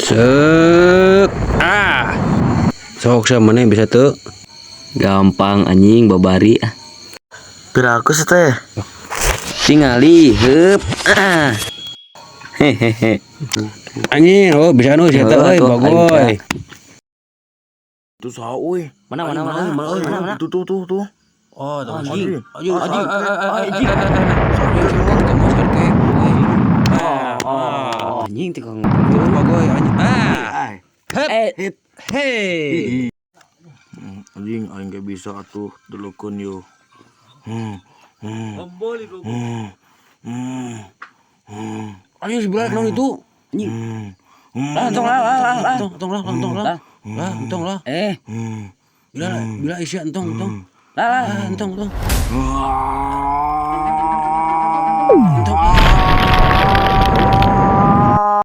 Sek. Sok sama nih bisa tuh. Gampang anjing babari ah. Piraku teh. Tingali heup. Hehehe. Anjing, oh bisa nu sia teh euy Tuh, bagoy. Itu saha euy. Mana. Tuh. Oh, Anjing. Anjing. Anjing tikang. Bagoy anjing. Hit. Hey. Anjing aing gak bisa atuh delukun yo. Anjing sebelah naon itu? Anjing. Tong lah. Tong lah. Bila isi entong. Entong.